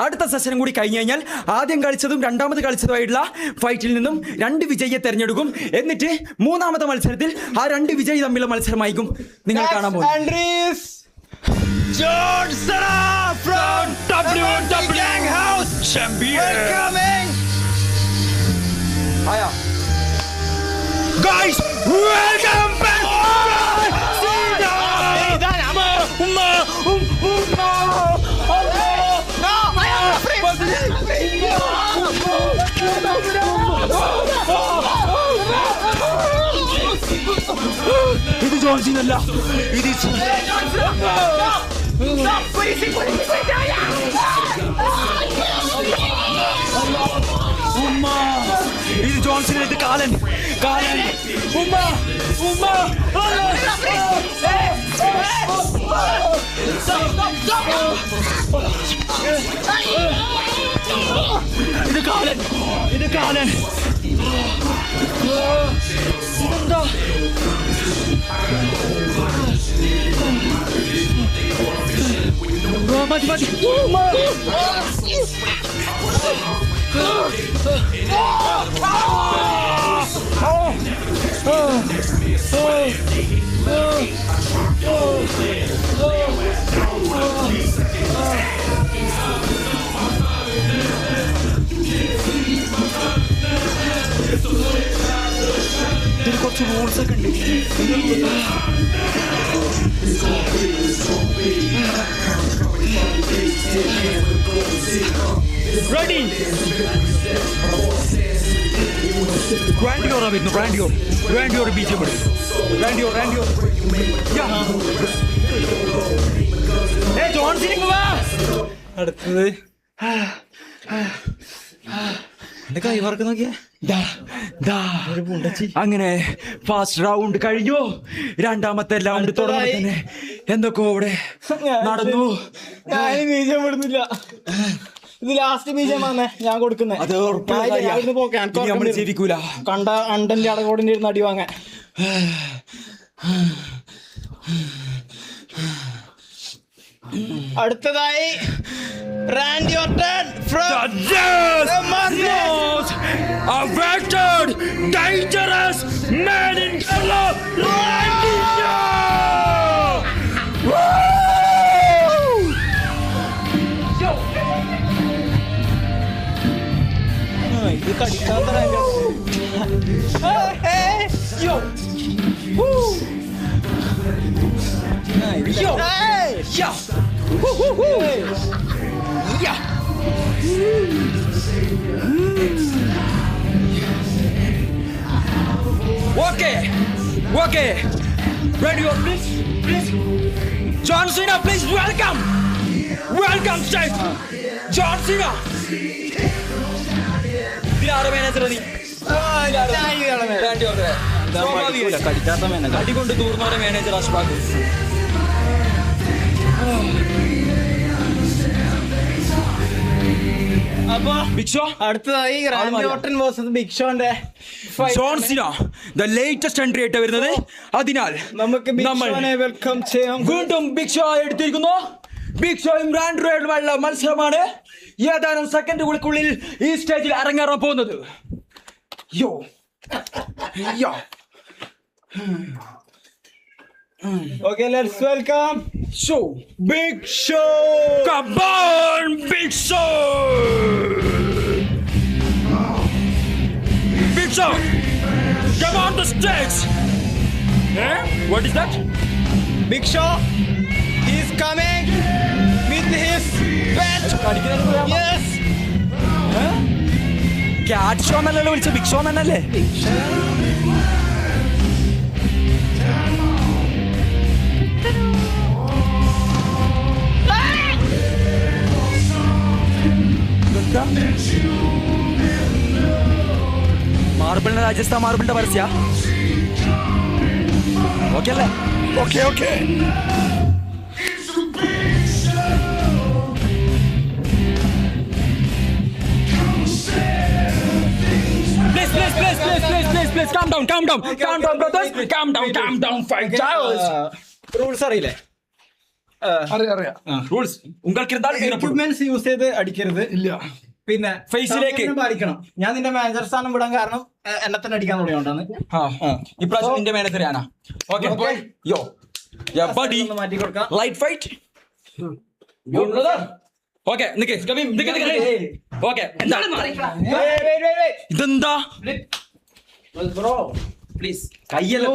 അടുത്ത സെഷൻ കൂടി കഴിഞ്ഞു കഴിഞ്ഞാൽ ആദ്യം കളിച്ചതും രണ്ടാമത് കളിച്ചതുമായിട്ടുള്ള ഫൈറ്റിൽ നിന്നും 2 വിജയിയെ തെരഞ്ഞെടുക്കും. എന്നിട്ട് മൂന്നാമത്തെ മത്സരത്തിൽ ആ 2 വിജയി തമ്മിലുള്ള മത്സരമായിരിക്കും നിങ്ങൾ കാണാൻ പോകുന്നത്. Guys, welcome back. ഇത് ജോൺസിനല്ല, ഇത് ഉമ്മ, ഇത് ജോൺസിന്, ഇത് കാലൻ കാലൻ ഉമ്മ ഉമ്മ ഇത് കാലൻ, ഇത് കാലൻ. ഇതെന്താ മതി മതി. ഇതിൽ കുറച്ച് റൂൾസ് ഒക്കെ ഉണ്ട്. റെഡി? റാൻഡിയോറാ വരുന്നു. റാൻഡിയോർ ബീജം എടുക്കും. റാൻഡിയോർ ജോൺസിന് വാ. അടുത്തത് എന്റെ കൈ വറക്ക് നോക്കിയേ. അങ്ങനെ ഫസ്റ്റ് റൗണ്ട് കഴിഞ്ഞു. രണ്ടാമത്തെ റൗണ്ട് തുടങ്ങുമ്പോൾ തന്നെ എന്തൊക്കെയോ ഇവിടെ നടന്നു. ബീജം വിടുന്നില്ല. ഇത് ലാസ്റ്റ് ബീജമാണ് ഞാൻ കൊടുക്കുന്നത്. അത് നമ്മൾ ജീവിക്കൂല. കണ്ട അണ്ടന്റെ അടകോടിന്റെ ഇരുന്ന് അടി വാങ്ങാൻ. അടുത്തതായി Randy Orton from the most awaited dangerous man in color, Randy ഇത് കടിക്കാത്ത Okay. Ready, please. John Cena, please welcome, Seth. John Cena. ഇതിലാറ് മാനേജർ നീ അടികൊണ്ട് തൂർന്നവരെ മാനേജർ അഷ്ഫാഖ്. അപ്പൊ ബിഗ് ഷോ അടുത്തതായി റാൻഡി ഓർട്ടൺ വേഴ്സസ് ബിഗ് ഷോന്റെ John Cena the latest entry ആയിട്ട് വരുന്നത്. അതിനാൽ നമുക്ക് വെൽക്കം ചെയ്യാം. വീണ്ടും ബിഗ് ഷോ എടുത്തിരിക്കുന്നു. ബിഗ് ഷോയും റാൻഡിയുമായുള്ള മത്സരമാണ് ഏതാനും സെക്കൻഡുകൾക്കുള്ളിൽ ഈ സ്റ്റേജിൽ അരങ്ങേറാൻ പോകുന്നത്. യോ Okay, let's welcome Big Show. Come on, Big Show. Big Show, come on the stage. What is that? Big Show, he's coming with his pet. Yes. Cat show എന്നല്ലേ വിളിച്ച? Big show എന്നല്ലേ? മാർബിളിന്റെ രാജസ്ഥാൻ മാർബിളിന്റെ പരസ്യ. ഓക്കെ അല്ലേ? Okay. Please, calm down, brothers. Calm down, fighters. Rules അറിയില്ലേ? അറിയാം. Rules உங்களுக்கு இருந்தால் equipments use ചെയ്ത് അടിക്കരുത്. ഇല്ല. പിന്നെ ഫേസിലേക്ക് പാലിക്കണം. ഞാൻ നിന്റെ മാനേജർ സ്ഥാനം വിടാൻ കാരണം എന്നെ തന്നെ അടിക്കാൻ തുടങ്ങിയോണ്ടാണ്. ഇപ്രാവശ്യം നിന്റെ മാനേജർ ഞാനാ. ഓക്കെ യോ യാ ബഡി മാറ്റി കൊടുക്കാം. ലൈറ്റ് ഫൈറ്റ് യോ ബ്രദർ. ഓക്കെ നിക്ക് ഓക്കെ ഇതെന്താ പ്ലീസ് കയ്യല്ല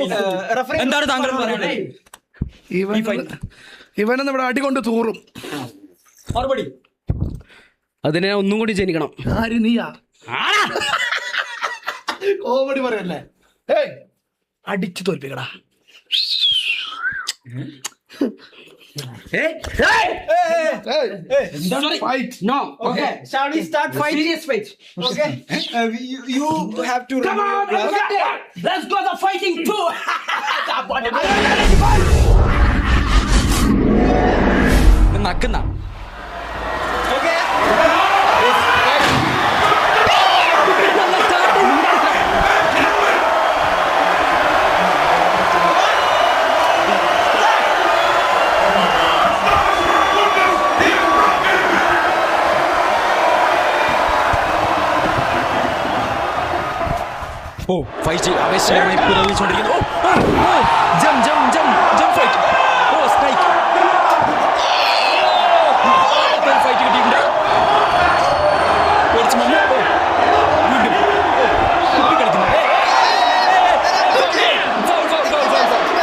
എന്താണ് താങ്കൾ പറയുന്നത്? ഇവനെന്ന് ഇവിടെ അടികൊണ്ട് തൂറും. മറുപടി അതിനെ ഒന്നും കൂടി ജനിക്കണം. ആര് നീയാ? കോമഡി പറയല്ലേ? ഏയ് അടിച്ചു തോൽപ്പിക്കടാ. No okay shall we start fight? Serious fight. Okay. You have to Come on, let's go the fighting too. നക്കുന്ന Okay. ഓ ഫൈറ്റ് ആവേശകരമായി പുരോഗമിച്ചുകൊണ്ടിരിക്കുന്നു. Oh jump jump jump jump fight. Oh strike fight കിട്ടിയിട്ടുണ്ട്. കുറച്ച് മുമ്പ് വീണ്ടും കുപ്പി കളിക്കുന്നു. Foul foul foul foul foul.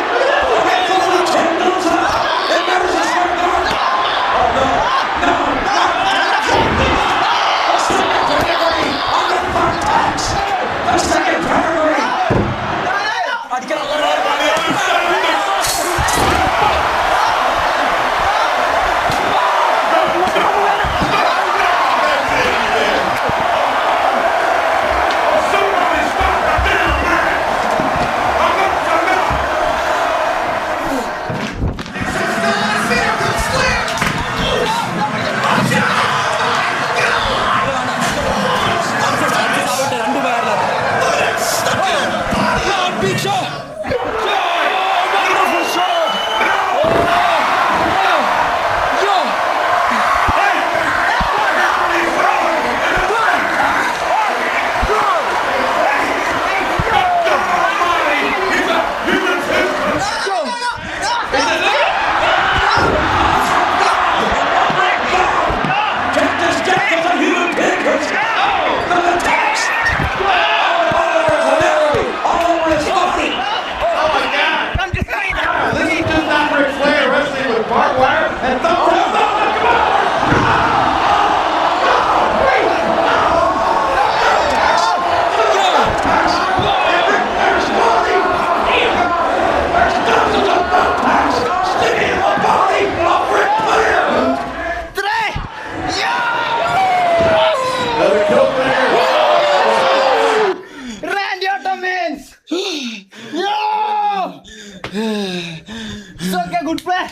Good play.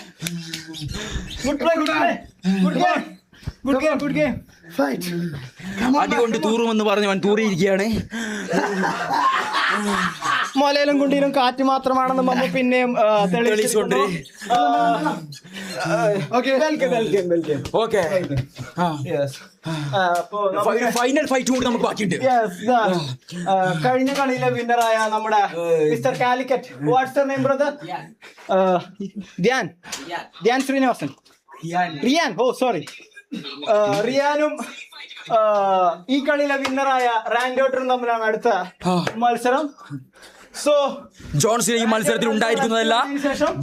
Good play. Good play. Good game. Good game. Good game. Fight. അടികൊണ്ട് തൂറുമെന്ന് പറഞ്ഞ് അവൻ തൂറിയിരിക്കുകയാണ്. മലയിലും കുണ്ടിയിലും കാറ്റ് മാത്രമാണെന്ന് മമ്മ പിന്നെയും തെളിയിച്ചുകൊണ്ട് ഫൈനൽ ഫൈറ്റ് കൂടി നമുക്ക് ബാക്കിയുണ്ട്. കഴിഞ്ഞ കളിയിലെ വിന്നറായ നമ്മുടെ mister Calicut. What's name brother? Dhyan Sreenivasan. Riyan. Oh sorry. റിയാനും ഈ കളിയിലെ വിന്നറായ റാൻഡോട്ടറും തമ്മിലാണ് അടുത്ത മത്സരം. സോ ജോൺസിന് ഈ മത്സരത്തിൽ ഉണ്ടായിരിക്കുന്നതല്ല.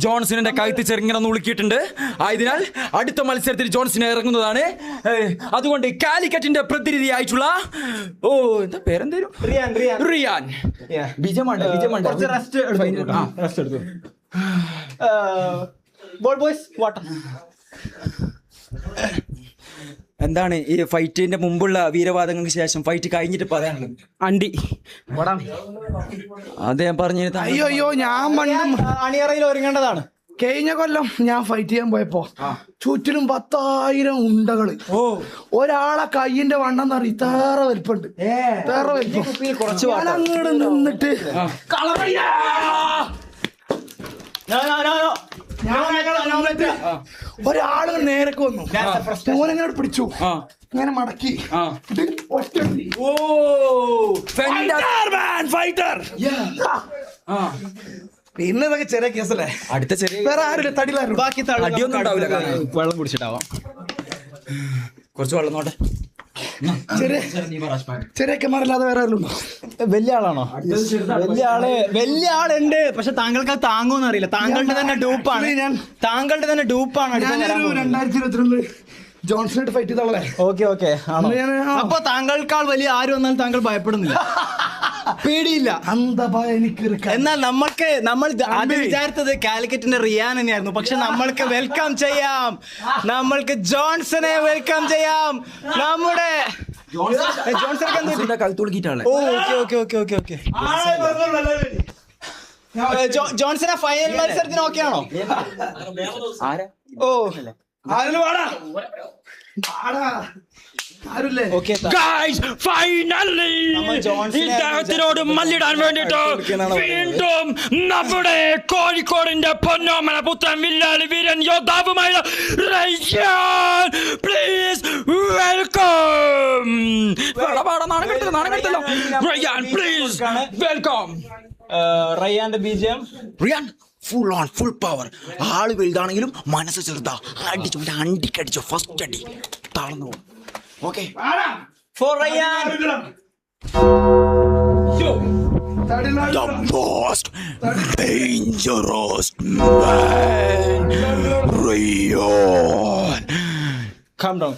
ജോൺസിനെ കഴുത്ത് ചെറുങ്ങനെ ഉളുക്കിയിട്ടുണ്ട്. ആയതിനാൽ അടുത്ത മത്സരത്തിൽ ജോൺസിനെ ഇറങ്ങുന്നതാണ്. അതുകൊണ്ട് കാലിക്കറ്റിന്റെ പ്രതിനിധിയായിട്ടുള്ള എന്താ പേരെന്തേലും റിയാൻ റെസ്റ്റ് എടുത്തു. Ball boys water. എന്താണ് ഈ ഫൈറ്റിന്റെ മുമ്പുള്ള വീരവാദങ്ങൾക്ക് ശേഷം ഫൈറ്റ് കഴിഞ്ഞിട്ട് പറയാനുള്ളത്? അണ്ടി അദ്ദേഹം പറഞ്ഞു. അയ്യോ ഞാൻ പണ്ട് അണിയറയിൽ ഒരുങ്ങേണ്ടതാണ്. കഴിഞ്ഞ കൊല്ലം ഞാൻ ഫൈറ്റ് ചെയ്യാൻ പോയപ്പോ ചുറ്റിലും 10,000 ഉണ്ടകള്. ഒരാളെ കയ്യിന്റെ വണ്ണം എന്ന് പറയും ഇത്ര വലിപ്പുണ്ട്. കുറച്ച് അങ്ങോട്ട് നിന്നിട്ട് ഒരാള് നേരക്ക് വന്നു, ഓനെങ്ങനെ പിടിച്ചു, ഇങ്ങനെ മടക്കി ഒറ്റ ഫൈറ്റർ. പിന്നെ ഇതൊക്കെ ചെറിയ കേസല്ലേ, അടുത്ത ചെറിയ വേറെ ആരും തടിയിലായിരുന്നു. ബാക്കി അടിയൊന്നും ഉണ്ടാവില്ല, വെള്ളം കുടിച്ചിട്ടാവാം. കുറച്ച് വെള്ളം നോട്ടെ. ചെറിയക്കന്മാരല്ലാതെ വേറെ ആരും വലിയ ആളാണോ? വലിയ ആളുണ്ട്, പക്ഷെ താങ്കൾക്ക് അത് താങ്ങുമെന്ന് അറിയില്ല. താങ്കളുടെ തന്നെ ഡൂപ്പാണ്, താങ്കളുടെ തന്നെ ഡൂപ്പാണ്. 2022 ജോൺസണായിട്ട് ഫൈറ്റ് ചെയ്തോളെ. ഓക്കെ. അപ്പൊ താങ്കൾക്കാൾ വലിയ ആര് വന്നാലും താങ്കൾ ഭയപ്പെടുന്നില്ല, പേടിയില്ല. എന്നാൽ നമ്മൾ ആദ്യം വിചാരിച്ചത് കാലിക്കറ്റിന്റെ റിയാൻ തന്നെയായിരുന്നു, പക്ഷെ നമ്മൾക്ക് വെൽക്കം ചെയ്യാം, നമ്മൾക്ക് ജോൺസനെ വെൽക്കം ചെയ്യാം. നമ്മുടെ ജോൺസൺ കഴുത്തുളുക്കിട്ടാണ്. ഓക്കെ. ജോൺസനെ ഫൈനൽ മത്സരത്തിന് ഓക്കെ ആണോ? ഇദ്ദേഹത്തിനോട് മല്ലിടാൻ വേണ്ടിട്ട് വീണ്ടും നമ്മുടെ കോഴിക്കോടിന്റെ പൊന്നോമന പുത്രൻ വില്ലാളി വീരൻ യോദ്ധാവുമായ Rayyan, please welcome. Rayyan, please welcome. റയ്യാന്റെ BGM Riyan full on full power. ആള് വലുതാണെങ്കിലും മനസ്സ് ചെറുതാ. അടിച്ചോ, അണ്ടിക്കടിച്ചോ, ഫസ്റ്റ് അടി താഴ്ന്നു. Okay for Rayyan. The most dangerous man, Rayyan. Calm down.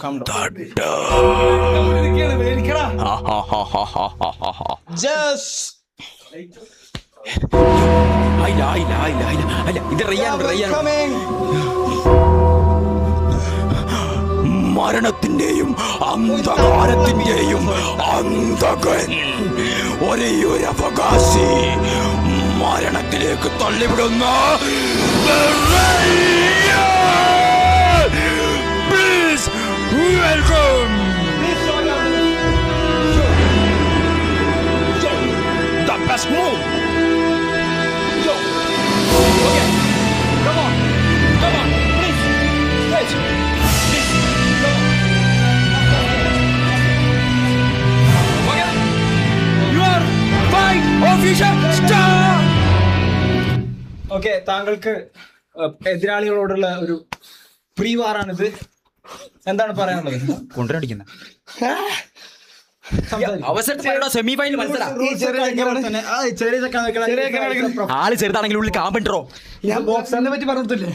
Just ഇത് റയ്യാൻ. coming. മരണത്തിന്റെയും അന്ധകാരത്തിന്റെയും അന്ധകൻ, ഒരേയൊരു അവകാശി, മരണത്തിലേക്ക് തള്ളിവിടുന്ന please welcome. The best move. Okay. Come on, please. Please. Okay, താങ്കൾക്ക് എതിരാളികളോടുള്ള ഒരു പ്രീ വാറാണിത്. എന്താണ് പറയാനുള്ളത്? കൊണ്ടുവരടിക്കുന്ന അവസരത്തിലുള്ള സെമി ഫൈനൽ മത്സരം. ആള് ചെറുതാണെങ്കിൽ ഉള്ളിൽ കാമ്പോ. ഞാൻ ബോക്സിനെ പറ്റി പറഞ്ഞില്ലേ?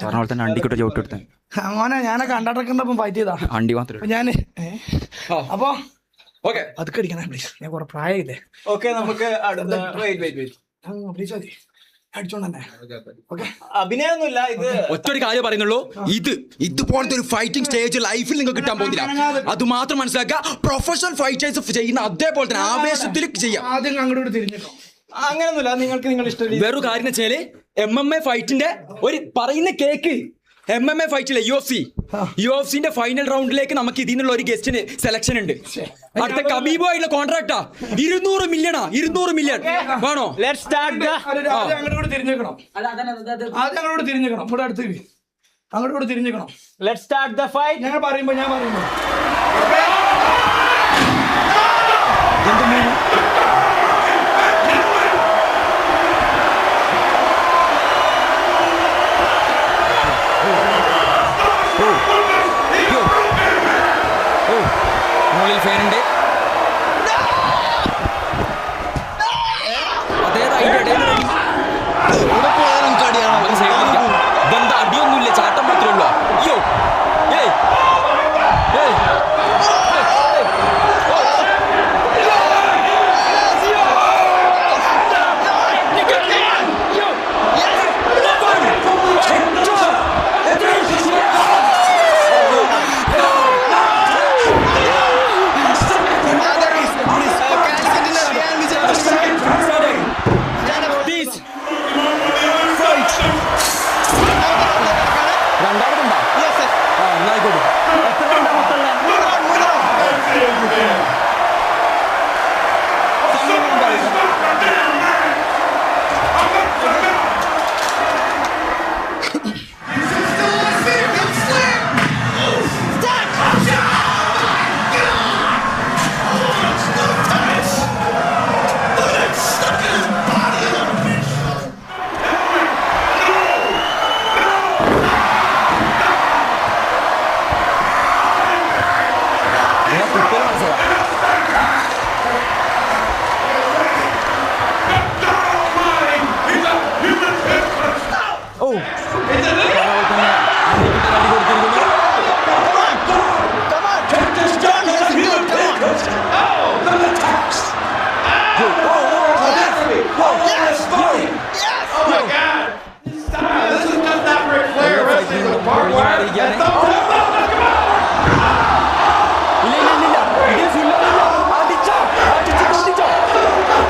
പറഞ്ഞ പോലെ തന്നെ അണ്ടിക്കോട്ടെ ചോട്ടെടുത്ത മോനെ ഞാനൊക്കെ അണ്ടടക്കുന്നപ്പം ഫൈറ്റ് ചെയ്താ അണ്ടി മാത്രം. ഞാന് അപ്പൊ ഓക്കെ അത് കടിക്കണേ പ്ലീസ്. ഞാൻ കുറെ പ്രായമില്ലേ. ഓക്കെ, നമുക്ക് പ്ലീസ് മതി, അടിച്ചോണ്ടേ. അഭിനയൊന്നുമില്ല, ഇത് ഒറ്റൊരു കാര്യം പറയുന്നുള്ളൂ. ഇതുപോലത്തെ ഒരു ഫൈറ്റിംഗ് സ്റ്റേജ് ലൈഫിൽ നിങ്ങൾക്ക് കിട്ടാൻ പോകുന്നില്ല. അത് മാത്രം മനസ്സിലാക്കുക. പ്രൊഫഷണൽ ഫൈറ്റേഴ്സ് ചെയ്യുന്ന അതേപോലെ തന്നെ ആവേശത്തിൽ ചെയ്യാം. ആദ്യം അങ്ങോട്ട് തിരിഞ്ഞോ. അങ്ങനെയൊന്നുമില്ല, നിങ്ങൾക്ക് നിങ്ങൾ ഇഷ്ടം. വേറൊരു കാര്യം എന്ന് വെച്ചാല് MMA ഫൈറ്റിന്റെ ഒരു പറയുന്ന കേക്ക് MMA ഫൈറ്റിലെ UFC ഫൈനൽ റൗണ്ടിലേക്ക് നമുക്ക് ഇതിൽ നിന്നുള്ള ഒരു ഗസ്റ്റിന് സെലക്ഷൻ ഉണ്ട്. അടുത്ത കബീബുമായിട്ടുള്ള കോൺട്രാക്ടാ. 200 മില്യണാ. 200 മില്യൺ വേണോ? Let's start. അങ്ങോട്ട് തിരിഞ്ഞേക്കണം. ആദ്യം അങ്ങോട്ട് തിരിഞ്ഞേക്കണം. ഇവിടെ അടുത്ത് അങ്ങോട്ട് തിരിഞ്ഞേക്കണം. Let's start the fight. ഞാൻ പറയുമ്പോ മുകളിൽ ഫാനുണ്ട്. ഇതെന്താ അടിയൊന്നുമില്ല, ചാട്ടം മാത്രമേ ഉള്ളൂ. അയ്യോ മാറിയിരിക്കുകയാണ്. ഇല്ല ഇത് full ആവില്ല. അടിച്ചോ പൊട്ടിച്ചോ.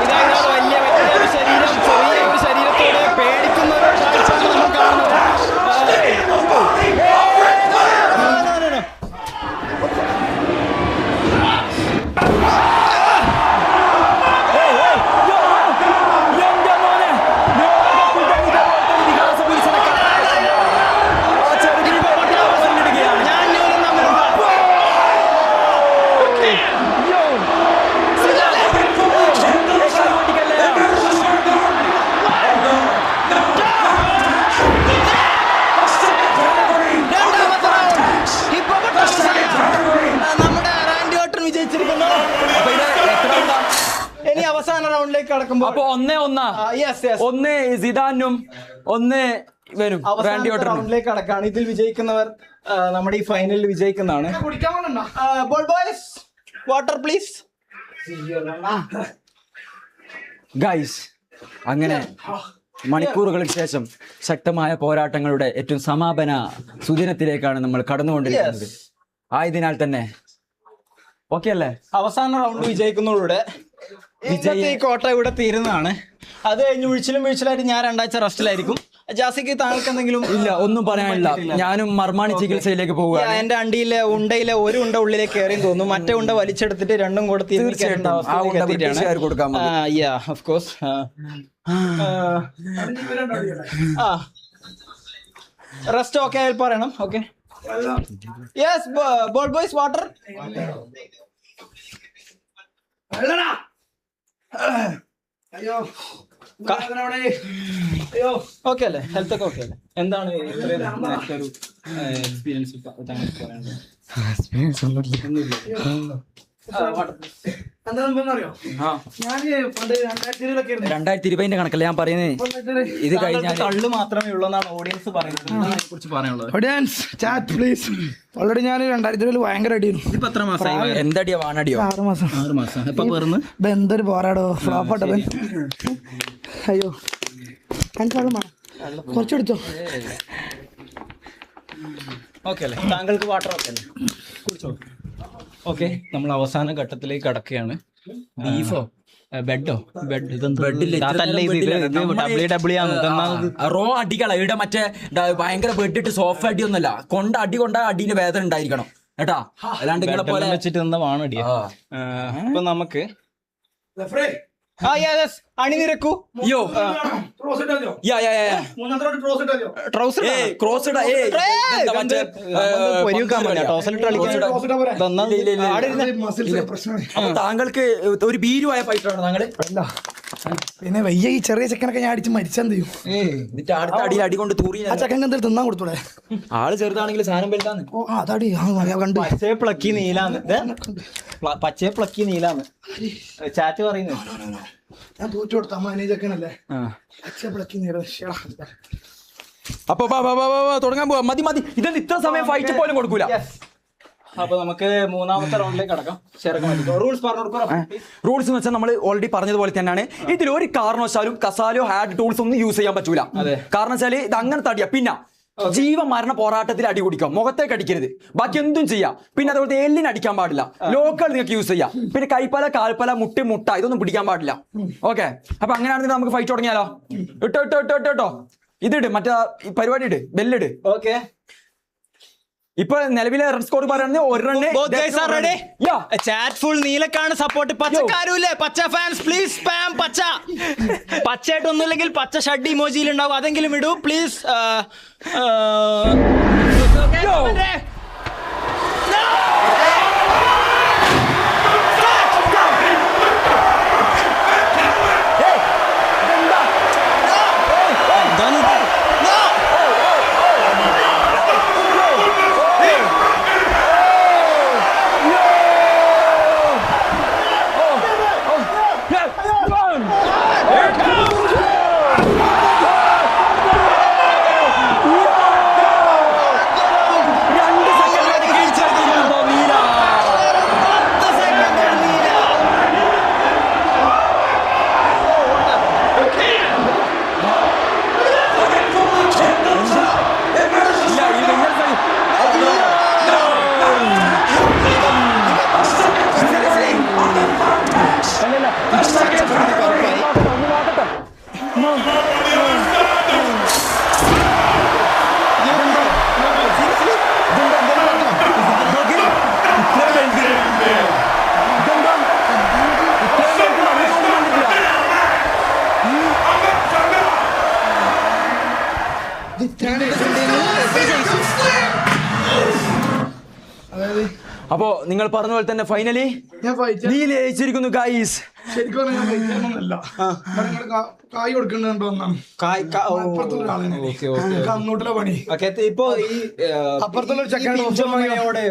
ഇതാണ് വലിയ ഒരു ശരീരം, ചെറിയ ഒരു ശരീരത്തോടെ പേടിക്കുന്ന ഒരു കാഴ്ചയാണ് നമ്മൾ കാണുന്നത്. ഇനി അവസാന റൗണ്ടിലേക്ക് കടക്കുമ്പോൾ അപ്പൊ 1-1 ഒന്ന് സിദാനും ഒന്ന് ഇവനും റാൻഡി ഓർട്ടനും. റൗണ്ടിലേക്ക് കടക്കാണ്. ഇതിൽ വിജയിക്കുന്നവർ നമ്മുടെ ഈ ഫൈനലിൽ വിജയിക്കുന്നതാണ്. Ball boys water please. Guys, അങ്ങനെ മണിക്കൂറുകൾക്ക് ശേഷം ശക്തമായ പോരാട്ടങ്ങളുടെ ഏറ്റവും സമാപന സുദിനത്തിലേക്കാണ് നമ്മൾ കടന്നുകൊണ്ടിരിക്കുന്നത്. ആയതിനാൽ തന്നെ ഓക്കെ അല്ലേ? അവസാന റൗണ്ട് വിജയിക്കുന്നതോടെ ഈ കോട്ട ഇവിടെ തീരുന്നതാണ്. അത് കഴിഞ്ഞ് വീഴ്ചിലായിട്ട് ഞാൻ 2 ആഴ്ച റെസ്റ്റിലായിരിക്കും. ജാസിക്ക് താങ്കൾക്ക് എന്തെങ്കിലും? ഇല്ല, ഒന്നും പറയാനില്ല. ഞാനും മർമാണി ചികിത്സയിലേക്ക് പോവുകയാണ്. എന്റെ ഉണ്ടയിലെ ഒരു ഉണ്ട ഉള്ളിലേക്ക് കയറിയും തോന്നുന്നു. മറ്റേ ഉണ്ട വലിച്ചെടുത്തിട്ട് രണ്ടും കൂടെ റെസ്റ്റ് ഓക്കെ പറയണം. Okay, yes ball boys water. Okay അല്ലേ? ഹെൽത്ത് ഒക്കെ ഓക്കെ അല്ലേ? എന്താണ് എക്സ്പീരിയൻസ് പറയാനുള്ളത്? എന്താണെന്നറിയോ, ഞാന് പണ്ട് 2020 കണക്കല്ല ഞാൻ പറയുന്നത്. ഇത് കഴിഞ്ഞാൽ തള്ളു മാത്രമേ ഉള്ളൂ എന്നാണ് ഓഡിയൻസ് പറയുന്നത്. കുറിച്ച് പറയാനുള്ളത് ഓഡിയൻസ് ചാറ്റ് പ്ലീസ്. ഓൾറെഡി ഞാൻ 2020 ഭയങ്കര അടിയായിരുന്നു. ഇപ്പൊ എത്ര മാസമായി? എന്തടിയോ വാണടിയോ? 6 മാസം. 6 മാസം. എപ്പൊ പേർന്ന് എന്തൊരു പോരാടോ, ഫ്ലോപ്പാട്ടോ. അയ്യോ കൺസാളും കുറച്ചെടുത്തോ. ഓക്കെ അല്ലേ? താങ്കൾക്ക് വാട്ടർ ഓക്കെ അല്ലേ? കുടിച്ചോ. ഓക്കെ, നമ്മൾ അവസാന ഘട്ടത്തിലേക്ക് കടക്കുകയാണ്. ബീഫോ ബെഡോ റോ അടികള ഇവിടെ മറ്റേ ഭയങ്കര ബെഡിട്ട് സോഫ അടിയൊന്നുമല്ല. അടി കൊണ്ട അടിന്റെ വേദന ഉണ്ടായിരിക്കണം കേട്ടാ. അല്ലാണ്ട് ഇങ്ങനെ പോലെ വെച്ചിട്ട് നിന്നമാണ് അടിയ. അപ്പൊ നമുക്ക് അണിനിരക്കൂ. താങ്കൾക്ക് ഒരു ഭീരുവായ ഫൈറ്ററാണ് താങ്കൾ. പിന്നെ വയ്യ ഈ ചെറിയ ചെക്കനൊക്കെ ഞാൻ അടിച്ച് മരിച്ചെന്ത് ചെയ്യും? എന്നിട്ട് അടുത്ത അടിയിൽ അടി കൊണ്ട് തൂറി. ആ ചെക്കൻ എന്തെങ്കിലും തിന്നാൻ കൊടുത്തൂടെ? ആള് ചെറുതാണെങ്കിൽ സാധനം വലുതാന്ന്. ഓ അതടി കണ്ടു. പച്ചയെ പ്ലക്കി നീലാന്ന്. പച്ചയെ പ്ലക്കി നീലാന്ന് ചാറ്റ് പറയുന്നത്. ഞാൻ തോറ്റു കൊടുത്ത അമ്മ ചെക്കനല്ലേ. അപ്പൊ തുടങ്ങാൻ പോവാ. മതി ഇതെന്ത് ഇത്ര സമയം ഫൈറ്റ് പോലും കൊടുക്കൂല. അപ്പൊ നമുക്ക് മൂന്നാമത്തെ റൗണ്ടിലേക്ക് കടക്കാം. റൂൾസ് പറഞ്ഞു കൊടുക്കാം. റൂൾസ് എന്ന് വെച്ചാൽ നമ്മൾ ഓൾറെഡി പറഞ്ഞതുപോലെ തന്നെയാണ്. ഇതിൽ ഒരു കാരണവശാലും കസാലോ ഹാഡ് ടൂൾസ് ഒന്നും യൂസ് ചെയ്യാൻ പറ്റൂല. കാരണം വെച്ചാല് ഇത് അങ്ങനെ തടിയാ. പിന്നെ ജീവമരണ പോരാട്ടത്തിൽ അടി കുടിക്കാം. മുഖത്തേക്ക് അടിക്കരുത്. ബാക്കി എന്തും ചെയ്യാം. പിന്നെ അതുപോലെ എല്ലിന് അടിക്കാൻ പാടില്ല. ലോക്കൽ നിങ്ങൾക്ക് യൂസ് ചെയ്യാം. പിന്നെ കൈപ്പല കാൽപ്പല മുട്ട ഇതൊന്നും പിടിക്കാൻ പാടില്ല. ഓക്കെ, അപ്പൊ അങ്ങനെയാണെങ്കിൽ നമുക്ക് ഫൈറ്റ് തുടങ്ങിയാലോ? ഇട്ടോ ഇതിട്, മറ്റേ പരിപാടി ഇട്, ബെല്ലിട്. ഓക്കെ, ഇപ്പൊ നിലവിലെ റൺ സ്കോർ പറയുന്നത് 1 റൺ. ചാറ്റ് ഫുൾ നീലക്കാണ് സപ്പോർട്ട്. പച്ചക്കാരുല്ലേ? പച്ച ഫാൻസ് പ്ലീസ് സ്പാം പച്ച. പച്ചയായിട്ടൊന്നുമില്ലെങ്കിൽ പച്ച ഷഡ് ഇമോജിയിൽ ഉണ്ടാവും, അതെങ്കിലും ഇടൂ പ്ലീസ്. അപ്പോ നിങ്ങൾ പറഞ്ഞ പോലെ തന്നെ ഫൈനലി ഞാൻ ഫൈറ്റ് നീ ജയിച്ചിരിക്കുന്നു ഗൈസ്. ശരിക്കും പറഞ്ഞാൽ ഞാൻ ഫൈറ്റ് ചെയ്യാനൊന്നല്ല. നിങ്ങൾ കായ് കൊടുക്കുന്നുണ്ടോ എന്നാണ് അപ്പുറത്തുള്ള ആളാണ്. അങ്ങോട്ടുള്ള പണി ഇപ്പൊ ഈ അപ്പുറത്തുള്ള ഒരു ചെക്കനോട് പിഞ്ചോമനയോട്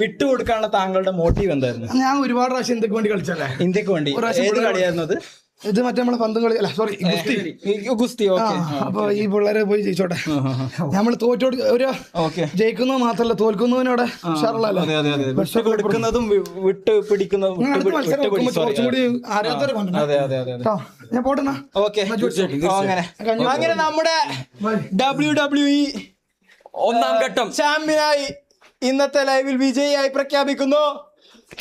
വിട്ടുകൊടുക്കാനുള്ള താങ്കളുടെ മോട്ടീവ് എന്തായിരുന്നു? ഞാൻ ഒരുപാട് പ്രാവശ്യം ഇന്ത്യക്ക് വേണ്ടി കളിച്ചല്ലേ. ഇന്ത്യക്ക് വേണ്ടി ഏത് കളിയായിരുന്നു അത്? ഇത് മറ്റേ നമ്മളെ പന്തും കളി അല്ല സോറി ഗുസ്തി. ഓക്കെ. അപ്പൊ ഈ പിള്ളേരെ പോയി ജയിച്ചോട്ടെ. നമ്മൾ തോറ്റോട് ഒരു ജയിക്കുന്നോ മാത്രല്ല തോൽക്കുന്നതിനോടെ ഉഷാറുള്ളതല്ലേ. കൊടുക്കുന്നതും വിട്ട് പിടിക്കുന്നതും കുറച്ചും കൂടി അറിയാത്തവരെ ഞാൻ പോട്ടെന്നാ. ഓക്കെ. അങ്ങനെ നമ്മുടെ WWE ഒന്നാം ഘട്ടം ചാമ്പ്യനായി ഇന്നത്തെ ലൈവിൽ വിജയിയായി പ്രഖ്യാപിക്കുന്നു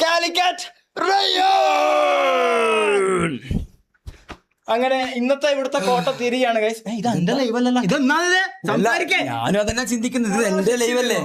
കാലിക്കറ്റ് റയോൺ. അങ്ങനെ ഇന്നത്തെ ഇവിടുത്തെ കോട്ട തിരിയാണ് ഗൈസ്. ഇത് എന്റെ ലൈവ് അല്ലല്ലോ, ഇതെന്നാ ഞാനും അതന്നെ ചിന്തിക്കുന്നത്, ഇത് എന്റെ ലൈവ് അല്ലേ.